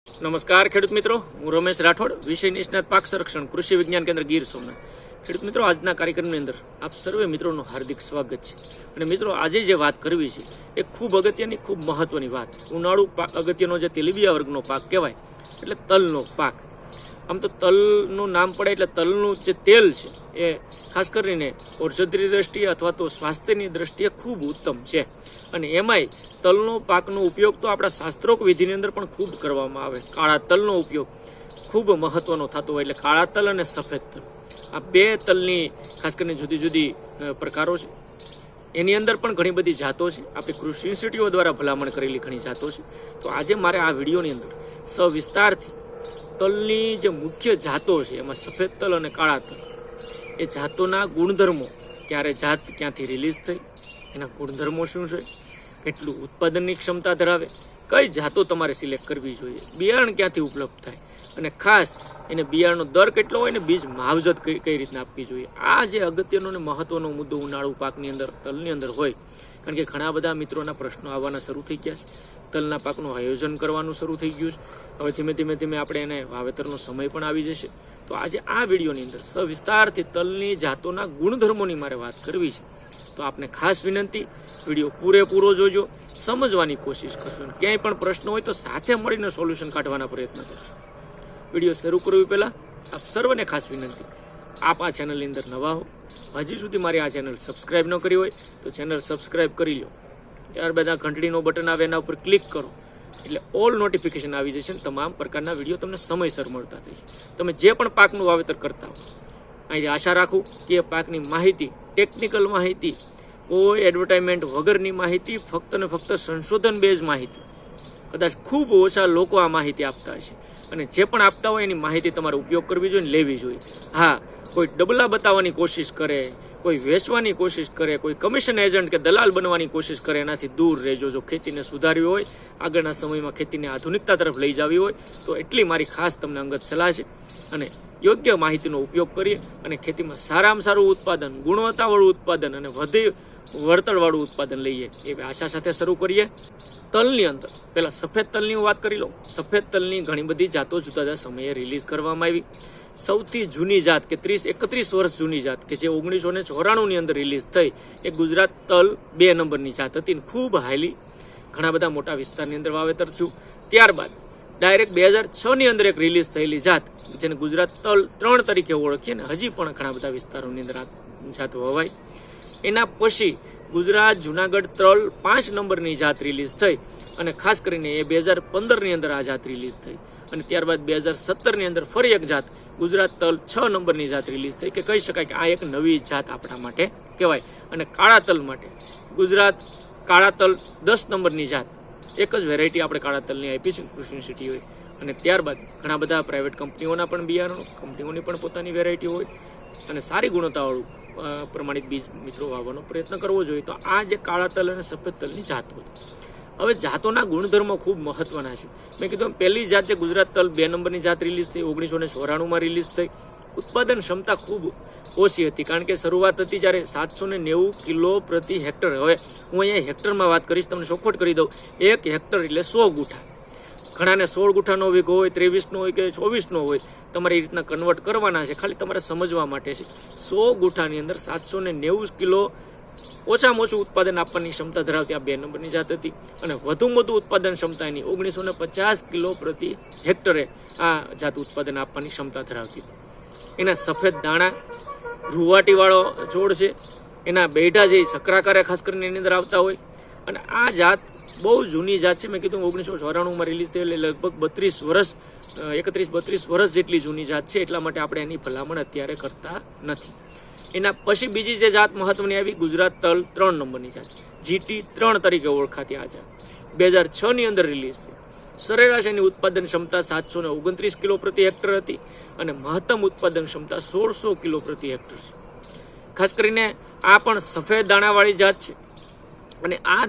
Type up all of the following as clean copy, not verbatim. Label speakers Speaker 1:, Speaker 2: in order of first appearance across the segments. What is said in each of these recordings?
Speaker 1: નમસ્કાર ખેડૂત મિત્રો, હું રમેશ રાઠોડ, વિષય નિષ્ણાત પાક સંરક્ષણ કૃષિ વિજ્ઞાન કેન્દ્ર ગીર સોમનાથ. ખેડૂત મિત્રો, આજના કાર્યક્રમની અંદર આપ સર્વે મિત્રોનું હાર્દિક સ્વાગત છે. અને મિત્રો, આજે જે વાત કરવી છે એ ખૂબ અગત્યની, ખૂબ મહત્વની વાત. ઉનાળુ અગત્યનો જે તેલીબિયા વર્ગનો પાક કહેવાય એટલે તલનો પાક. આમ તો તલનું નામ પડે એટલે તલનું જે તેલ છે એ ખાસ કરીને ઔષધીય દ્રષ્ટિએ અથવા તો સ્વાસ્થ્યની દ્રષ્ટિએ ખૂબ ઉત્તમ છે. અને એમાંય તલનો પાકનો ઉપયોગ તો આપણા શાસ્ત્રોક વિધિની અંદર પણ ખૂબ કરવામાં આવે. કાળા તલનો ઉપયોગ ખૂબ મહત્વનો થતો હોય. એટલે કાળા તલ અને સફેદ તલ, આ બે તલની ખાસ કરીને જુદી જુદી પ્રકારો છે. એની અંદર પણ ઘણી બધી જાતો છે. આપણી કૃષિ યુનિવર્સિટીઓ દ્વારા ભલામણ કરેલી ઘણી જાતો છે. તો આજે મારે આ વિડીયોની અંદર સવિસ્તારથી તલની જે મુખ્ય જાતો છે એમાં સફેદ તલ અને કાળા તલ, એ જાતોના ગુણધર્મો, ક્યારે જાત ક્યાંથી રિલીઝ થઈ, એના ગુણધર્મો શું છે, કેટલું ઉત્પાદનની ક્ષમતા ધરાવે, કઈ જાતો તમારે સિલેક્ટ કરવી જોઈએ, બિયારણ ક્યાંથી ઉપલબ્ધ થાય, અને ખાસ એને બિયારણનો દર કેટલો હોય ને બીજ માવજત કઈ રીતના આપવી જોઈએ. આ જે અગત્યનો અને મહત્વનો મુદ્દો ઉનાળુ પાકની અંદર તલની અંદર હોય. કારણ કે ઘણા બધા મિત્રોના પ્રશ્નો આવવાના શરૂ થઈ ગયા છે. તલના પાકનું આયોજન કરવાનું શરૂ થઈ ગયું છે. હવે ધીમે ધીમે આપણે એને વાવેતરનો સમય પણ આવી જશે. તો આજે આ વિડીયોની અંદર સવિસ્તારથી તલની જાતોના ગુણધર્મોની મારે વાત કરવી છે. તો આપને ખાસ વિનંતી, વિડીયો પૂરેપૂરો જોજો, સમજવાની કોશિશ કરજો. ક્યાંય પણ પ્રશ્ન હોય તો સાથે મળીને સોલ્યુશન કાઢવાના પ્રયત્ન કરજો. વિડીયો શરૂ કરવી પહેલાં આપ સર્વને ખાસ વિનંતી, આપ આ ચેનલની અંદર નવા હો, હજી સુધી મારી આ ચેનલ સબસ્ક્રાઈબ ન કરી હોય તો ચેનલ સબસ્ક્રાઈબ કરી લો. ત્યારબાદ આ ઘંટડીનો બટન આવે એના ઉપર ક્લિક કરો એટલે ઓલ નોટિફિકેશન આવી જશે. તમામ પ્રકારના વિડીયો તમને સમયસર મળતા થશે. તમે જે પણ પાકનું વાવેતર કરતા હો, અહીં આશા રાખું કે એ પાકની માહિતી, ટેકનિકલ માહિતી, કોઈ એડવર્ટાઇઝમેન્ટ વગરની માહિતી, ફક્ત ને ફક્ત સંશોધન બેઝ માહિતી. કદાચ ખૂબ ઓછા લોકો આ માહિતી આપતા હશે, અને જે પણ આપતા હોય એની માહિતી તમારે ઉપયોગ કરવી જોઈએ, લેવી જોઈએ. હા, કોઈ ડબલા બતાવવાની કોશિશ કરે, કોઈ વેચવાની કોશિશ કરે, કોઈ કમિશન એજન્ટ કે દલાલ બનવાની કોશિશ કરે, એનાથી દૂર રહેજો. જો ખેતીને સુધારવી હોય, આગળના સમયમાં ખેતીને આધુનિકતા તરફ લઈ જવી હોય તો એટલી મારી ખાસ તમને અંગત સલાહ છે. અને યોગ્ય માહિતીનો ઉપયોગ કરીએ અને ખેતીમાં સારામાં સારું ઉત્પાદન, ગુણવત્તાવાળું ઉત્પાદન અને વધુ વળતરવાળું ઉત્પાદન લઈએ એવી આશા સાથે શરૂ કરીએ. તલની અંદર પહેલાં સફેદ તલની વાત કરી લો. સફેદ તલની ઘણી બધી જાતો જુદા જુદા સમયે રિલીઝ કરવામાં આવી. સૌથી જૂની જાત કે 30-31 વર્ષ જૂની જાત કે જે 1994ની અંદર રિલીઝ થઈ એ ગુજરાત તલ 2 નંબરની જાત હતી. ખૂબ હાઈલી ઘણા બધા મોટા વિસ્તારની અંદર વાવેતર થયું. ત્યારબાદ ડાયરેક્ટ 2006ની અંદર એક રિલીઝ થયેલી જાત જેને ગુજરાત તલ 3 તરીકે ઓળખીએ, ને હજી પણ ઘણા બધા વિસ્તારોની અંદર આ જાત વવાય. એના પછી ગુજરાત જુનાગઢ તલ 5 નંબરની જાત રિલીઝ થઈ, અને ખાસ કરીને એ 2015ની અંદર આ જાત રિલીઝ થઈ. અને ત્યારબાદ 2017ની અંદર ફરી એક જાત ગુજરાત તલ 6 નંબરની જાત રિલીઝ થઈ, કે કહી શકાય કે આ એક નવી જાત આપણા માટે કહેવાય. અને કાળા તલ માટે ગુજરાત કાળા તલ 10 નંબરની જાત, એક જ વેરાયટી આપણે કાળા તલની આપી છે કૃષિ યુનિવર્સિટીઓએ. અને ત્યારબાદ ઘણા બધા પ્રાઇવેટ કંપનીઓના પણ બિયારણો, કંપનીઓની પણ પોતાની વેરાયટી હોય, અને સારી ગુણવત્તાવાળું પ્રમાણિત બીજ મિત્રો વાવવાનો પ્રયત્ન કરવો જોઈએ. તો આ જે કાળા તલ અને સફેદ તલની જાતો હતી. હવે જાતોના ગુણધર્મો ખૂબ મહત્વના છે. મેં કીધું પહેલી જાત જે ગુજરાત તલ 2 નંબરની જાત રિલીઝ થઈ, 1994માં રિલીઝ થઈ. ઉત્પાદન ક્ષમતા ખૂબ ઓછી હતી, કારણ કે શરૂઆત હતી જ્યારે 790 કિલો પ્રતિ હેક્ટર. હવે હું અહીંયા હેક્ટરમાં વાત કરીશ, તમને ચોખવટ કરી દઉં. 1 હેક્ટર એટલે 100 ગુઠા. ઘણાને 16 ગુઠાનો વીઘો હોય, 23નો હોય કે 24નો હોય, તમારે એ રીતના કન્વર્ટ કરવાના છે. ખાલી તમારે સમજવા માટે છે. 100 ગુઠાની અંદર 790 કિલો ઓછામાં ઓછું ઉત્પાદન આપવાની ક્ષમતા ધરાવતી આ 2 નંબરની જાત હતી. અને વધુમાં વધુ ઉત્પાદન ક્ષમતા એની 1950 કિલો પ્રતિ હેક્ટરે આ જાત ઉત્પાદન આપવાની ક્ષમતા ધરાવતી હતી. એના સફેદ દાણા, રૂવાટીવાળો છોડ છે, એના બેઢા જે સક્રાકારે ખાસ કરીને એની અંદર આવતા હોય. અને આ જાત બહુ જૂની જાત છે. મેં કીધું 1994માં રિલીઝ થઈ, એટલે લગભગ 31-32 વર્ષ જેટલી જૂની જાત છે. એટલા માટે આપણે એની ભલામણ અત્યારે કરતા નથી. એના પછી બીજી જે જાત મહત્વની આવી, ગુજરાત તલ 3 નંબરની જાત, GT 3 તરીકે ઓળખાતી આ જાત 2006ની અંદર રિલીઝ થઈ. સરેરાશ એની ઉત્પાદન ક્ષમતા 729 કિલો પ્રતિ હેક્ટર હતી, અને મહત્તમ ઉત્પાદન ક્ષમતા 1600 કિલો પ્રતિ હેક્ટર છે. ખાસ કરીને આ પણ સફેદ દાણાવાળી જાત છે, અને આ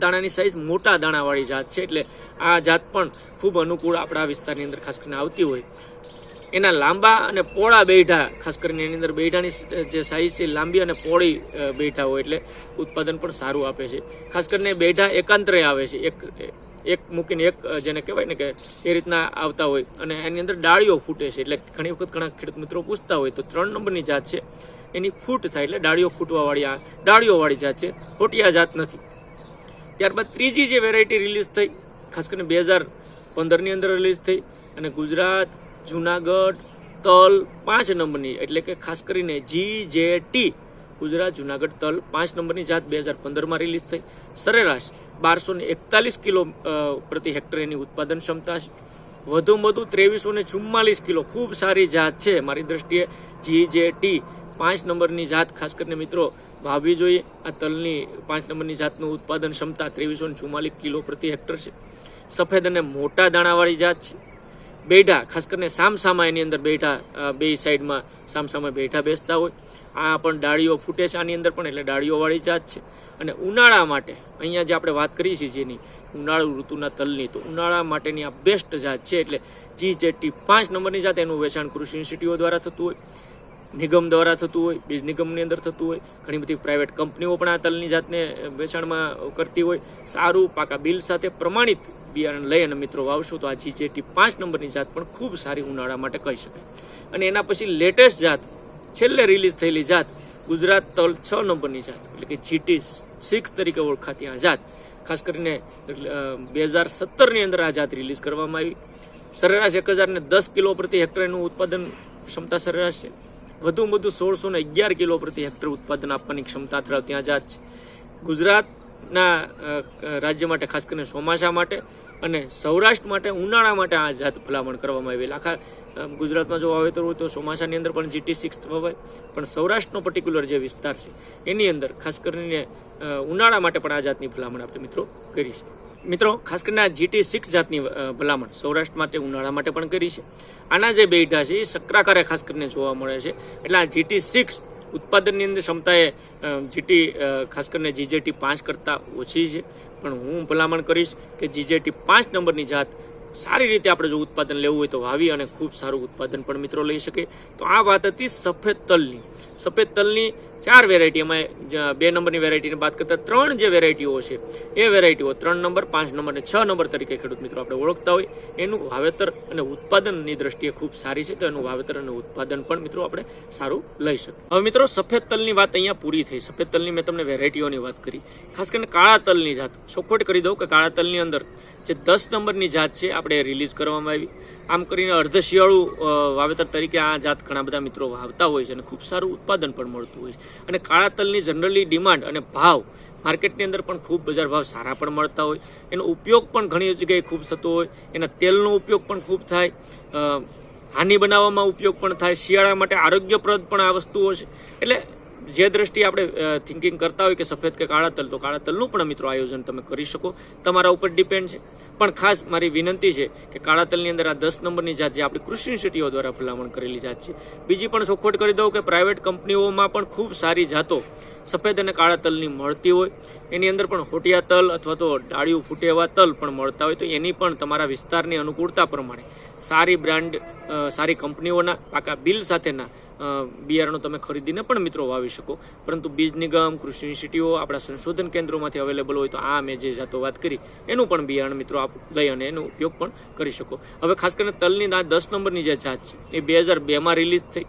Speaker 1: દાણાની સાઈઝ મોટા દાણાવાળી જાત છે. એટલે આ જાત પણ ખૂબ અનુકૂળ આપણા વિસ્તારની અંદર ખાસ કરીને આવતી હોય. એના લાંબા અને પોળા બેઠા, ખાસ કરીને એની અંદર બેઠાની જે સાઈઝ છે લાંબી અને પોળી બેઠા હોય, એટલે ઉત્પાદન પણ સારું આપે છે. ખાસ કરીને બેઠા એકાંતરે આવે છે, એક મૂકીને એક જેને કહેવાય ને કે એ રીતના આવતા હોય અને એની અંદર ડાળીઓ ફૂટે છે. એટલે ઘણી વખત ઘણા ખેડૂત મિત્રો પૂછતા હોય તો 3 નંબરની જાત છે એની ફૂટ થાય એટલે ડાળીઓ ફૂટવાવાળી આ ડાળીઓવાળી જાત છે, ખોટિયા જાત નથી. ત્યારબાદ ત્રીજી જે વેરાયટી રિલીઝ થઈ ખાસ કરીને 2015ની અંદર રિલીઝ થઈ અને ગુજરાત, જુનાગઢ, તલ 5 નંબરની એટલે કે ખાસ કરીને GJT ગુજરાત, જુનાગઢ, તલ 5 નંબરની જાત 2015માં રિલીઝ થઈ. સરેરાશ 1241 કિલો પ્રતિ હેક્ટર એની ઉત્પાદન ક્ષમતા છે. વધુમાં વધુ 2344 કિલો ખૂબ સારી જાત છે મારી દ્રષ્ટિએ. GJT 5 નંબરની જાત ખાસ કરીને મિત્રો વાવવી જોઈએ. આ તલની 5 નંબરની જાતનું ઉત્પાદન ક્ષમતા 2344 કિલો પ્રતિ હેક્ટર છે. સફેદ અને મોટા દાણાવાળી જાત છે. બેઠા ખાસ કરીને સામસામા એની અંદર બેઠા બે સાઈડમાં સામસામા બેઠા બેસતા હોય. આ પણ ડાળીઓ ફૂટે છે આની અંદર પણ એટલે ડાળીઓવાળી જાત છે. અને ઉનાળા માટે અહીંયા જે આપણે વાત કરી છે જેની ઉનાળુ ઋતુના તલની, તો ઉનાળા માટેની આ બેસ્ટ જાત છે. એટલે GJT 5 નંબરની જાત એનું વેચાણ કૃષિ યુનિવર્સિટીઓ દ્વારા થતું હોય, નિગમ દ્વારા થતું હોય, બીજ નિગમની અંદર થતું હોય. ઘણી બધી પ્રાઇવેટ કંપનીઓ પણ આ તલની જાતને વેચાણમાં કરતી હોય. સારું પાકા બિલ સાથે પ્રમાણિત બિયારણ લઈ અને મિત્રો વાવશો તો આ GJT 5 નંબરની જાત પણ ખૂબ સારી ઉનાળા માટે કહી શકાય. અને એના પછી લેટેસ્ટ જાત છેલ્લે રિલીઝ થયેલી જાત ગુજરાત તલ 6 નંબરની જાત એટલે કે GT6 તરીકે ઓળખાતી આ જાત ખાસ કરીને 2017ની અંદર આ જાત રિલીઝ કરવામાં આવી. સરેરાશ 1010 કિલો પ્રતિ હેક્ટર એનું ઉત્પાદન ક્ષમતા સરેરાશ છે. વધુમાં વધુ 1611 કિલો પ્રતિ હેક્ટર ઉત્પાદન આપવાની ક્ષમતા ધરાવતી આ જાત છે. ગુજરાતના રાજ્ય માટે ખાસ કરીને ચોમાસા માટે અને સૌરાષ્ટ્ર માટે ઉનાળા માટે આ જાત ભલામણ કરવામાં આવેલ. આખા ગુજરાતમાં જો વાવેતર હોય તો ચોમાસાની અંદર પણ GT6 વવાય, પણ સૌરાષ્ટ્રનો પર્ટિક્યુલર જે વિસ્તાર છે એની અંદર ખાસ કરીને ઉનાળા માટે પણ આ જાતની ભલામણ આપણે મિત્રો કરી છે. મિત્રો ખાસ કરીને આ GT6 જાતની ભલામણ સૌરાષ્ટ્ર માટે ઉનાળા માટે પણ કરી છે. આના જે બેઠા છે એ સક્રાકારે ખાસ કરીને જોવા મળે છે. એટલે આ GT6 ઉત્પાદનની અંદર ક્ષમતાએ ખાસ કરીને GJT 5 કરતાં ઓછી છે, પણ હું ભલામણ કરીશ કે GJT 5 નંબરની જાત સારી રીતે આપણે જો ઉત્પાદન લેવું હોય તો વાવી અને ખૂબ સારું ઉત્પાદન પણ મિત્રો લઈ શકે. તો આ વાત હતી સફેદ તલની. સફેદ તલની 4 વેરાયટી, એમાં 2 નંબરની વેરાયટીને બાદ કરતાં 3 જે વેરાયટીઓ છે એ વેરાયટીઓ 3 નંબર, 5 નંબર અને 6 નંબર તરીકે ખેડૂત મિત્રો આપણે ઓળખતા હોય. એનું વાવેતર અને ઉત્પાદનની દ્રષ્ટિએ ખૂબ સારી છે, તો એનું વાવેતર અને ઉત્પાદન પણ મિત્રો આપણે સારું લઈ શકીએ. હવે મિત્રો સફેદ તલની વાત અહીંયા પૂરી થઈ. સફેદ તલની મેં તમને વેરાયટીઓની વાત કરી. ખાસ કરીને કાળા તલની જાત ચોખવટ કરી દઉં કે કાળા તલની અંદર જે 10 નંબરની જાત છે આપણે રિલીઝ કરવામાં આવી. આમ કરીને અર્ધ શિયાળુ વાવેતર તરીકે આ જાત ઘણા બધા મિત્રો વાવતા હોય છે અને ખૂબ સારું ઉત્પાદન પણ મળતું હોય છે. અને કાળા તલની જનરલી ડિમાન્ડ અને ભાવ માર્કેટની અંદર પણ ખૂબ બજાર ભાવ સારા પણ મળતા હોય. એનો ઉપયોગ પણ ઘણી જગ્યાએ ખૂબ થતો હોય. એના તેલનો ઉપયોગ પણ ખૂબ થાય, હાની બનાવવામાં ઉપયોગ પણ થાય. શિયાળા માટે આરોગ્યપ્રદ પણ આ વસ્તુઓ છે. એટલે જે દ્રષ્ટિએ આપણે થિંકિંગ કરતા હોય કે સફેદ કે કાળા તલ, તો કાળા તલનું પણ મિત્રો આયોજન તમે કરી શકો, તમારા ઉપર ડિપેન્ડ છે. પણ ખાસ મારી વિનંતી છે કે કાળા તલની અંદર આ 10 નંબરની જાત જે આપણી કૃષિ યુનિવર્સિટીઓ દ્વારા ભલામણ કરેલી જાત છે. બીજી પણ ચોખવટ કરી દઉં કે પ્રાઇવેટ કંપનીઓમાં પણ ખૂબ સારી જાતો સફેદ અને કાળા તલની મળતી હોય. એની અંદર પણ હોટિયા તલ અથવા તો ડાળિયું ફૂટે એવા તલ પણ મળતા હોય. તો એની પણ તમારા વિસ્તારની અનુકૂળતા પ્રમાણે સારી બ્રાન્ડ, સારી કંપનીઓના પાકા બિલ સાથેના બિયારણો તમે ખરીદીને પણ મિત્રો વાવી શકો. પરંતુ બીજ નિગમ, કૃષિ યુનિવર્સિટીઓ, આપણા સંશોધન કેન્દ્રોમાંથી અવેલેબલ હોય તો આ મેં જે જાતો વાત કરી એનું પણ બિયારણ મિત્રો આપ લઈ અને એનો ઉપયોગ પણ કરી શકો. હવે ખાસ કરીને તલની આ 10 નંબરની જે જાત છે એ 2002માં રિલીઝ થઈ.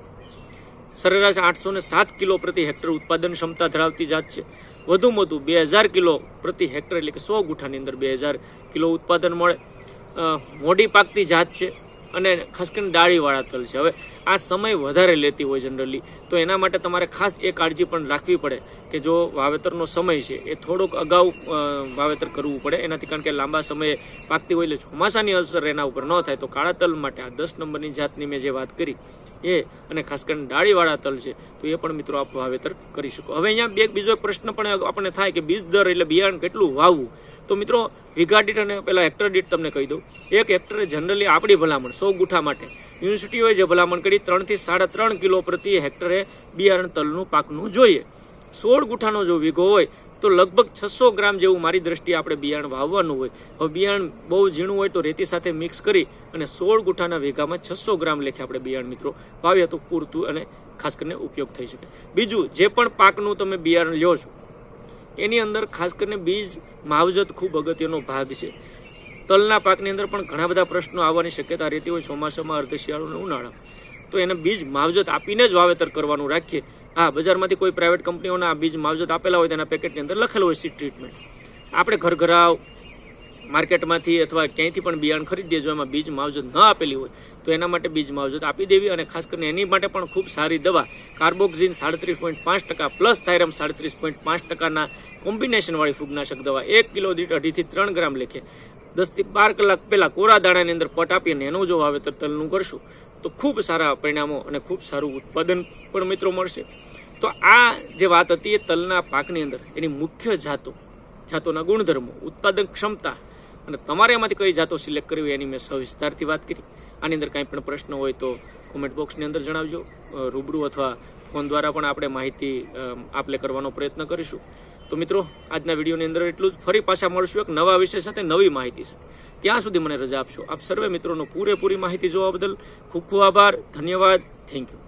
Speaker 1: સરેરાશ 807 કિલો પ્રતિ હેક્ટર ઉત્પાદન ક્ષમતા ધરાવતી જાત છે. વધુમાં વધુ 2000 કિલો પ્રતિ હેક્ટર એટલે કે 100 ગુઠાની અંદર 2000 કિલો ઉત્પાદન મળે. મોડી પાકતી જાત છે અને ખાસ કરીને ડાળીવાળા તલ છે. હવે આ સમય વધારે લેતી હોય જનરલી, તો એના માટે તમારે ખાસ એ કાળજી પણ રાખવી પડે કે જો વાવેતરનો સમય છે એ થોડોક અગાઉ વાવેતર કરવું પડે એનાથી, કારણ કે લાંબા સમયે પાકતી હોય એટલે ચોમાસાની અસર એના ઉપર ન થાય. તો કાળા તલ માટે આ 10 નંબરની જાતની મેં જે વાત કરી એ અને ખાસ કરીને ડાળીવાળા તલ છે તો એ પણ મિત્રો આપ વાવેતર કરી શકો. હવે અહીંયા બીજો એક પ્રશ્ન પણ આપણને થાય કે બીજ દર એટલે બિયારણ કેટલું વાવવું. તો મિત્રો વીઘા દીઠ અને પહેલાં હેક્ટર દીઠ તમને કહી દઉં. એક હેક્ટરે જનરલી આપણી ભલામણ 100 ગુઠા માટે યુનિવર્સિટીઓએ જે ભલામણ કરી 3 થી 3.5 કિલો પ્રતિ હેક્ટરે બિયારણ તલનું પાકનું જોઈએ. 16 ગુઠાનો જો વીઘો હોય તો લગભગ 600 ગ્રામ જેવું મારી દ્રષ્ટિએ આપણે બિયારણ વાવવાનું હોય. હવે બિયારણ બહુ ઝીણું હોય તો રેતી સાથે મિક્સ કરી અને 16 ગુઠાના વીઘામાં 600 ગ્રામ લેખે આપણે બિયારણ મિત્રો વાવીએ તો પૂરતું અને ખાસ કરીને ઉપયોગ થઈ શકે. બીજું, જે પણ પાકનું તમે બિયારણ લ્યો છો એની અંદર ખાસ કરીને બીજ માવજત ખૂબ અગત્યનો ભાગ છે. તલના પાકની અંદર પણ ઘણા બધા પ્રશ્નો આવવાની શક્યતા રહેતી હોય ચોમાસામાં, અર્ધ શિયાળો અને ઉનાળા. તો એને બીજ માવજત આપીને જ વાવેતર કરવાનું રાખીએ. હા, બજારમાંથી કોઈ પ્રાઇવેટ કંપનીઓના બીજ માવજત આપેલા હોય તેના પેકેટની અંદર લખેલું હોય સીડ ટ્રીટમેન્ટ. આપણે ઘરઘરાવ માર્કેટમાંથી અથવા ક્યાંયથી પણ બિયારણ ખરીદીએ, જો એમાં બીજ માવજત ન આપેલી હોય તો એના માટે બીજ માવજત આપી દેવી. અને ખાસ કરીને એની માટે પણ ખૂબ સારી દવા કાર્બોક્સિન 37.5% પ્લસ થાયરમ 37.5%ના કોમ્બિનેશનવાળી ફૂગનાશક દવા 1 કિલો દીઠ 2.5 થી 3 ગ્રામ લેખે 10 થી 12 કલાક પહેલા કોરા દાણાની અંદર પટ આપીને એનું જો વાવેતર તલનું કરશું તો ખૂબ સારા પરિણામો અને ખૂબ સારું ઉત્પાદન પણ મિત્રો મળશે. તો આ જે વાત હતી એ તલના પાકની અંદર એની મુખ્ય જાતોના ગુણધર્મો, ઉત્પાદન ક્ષમતા અને તમારે એમાંથી કઈ જાતો સિલેક્ટ કરવી એની મેં સવિસ્તારથી વાત કરી. આની અંદર કાંઈ પણ પ્રશ્ન હોય તો કોમેન્ટ બોક્સની અંદર જણાવજો. રૂબરૂ અથવા ફોન દ્વારા પણ આપણે માહિતી આપલે કરવાનો પ્રયત્ન કરીશું. તો મિત્રો, આજના વિડીયોની અંદર એટલું જ. ફરી પાછા મળશું એક નવા વિષય સાથે, નવી માહિતી સાથે. ત્યાં સુધી મને રજા આપશો. આપ સર્વે મિત્રોનો પૂરેપૂરી માહિતી જોવા બદલ ખૂબ ખૂબ આભાર, ધન્યવાદ, થેન્ક યુ.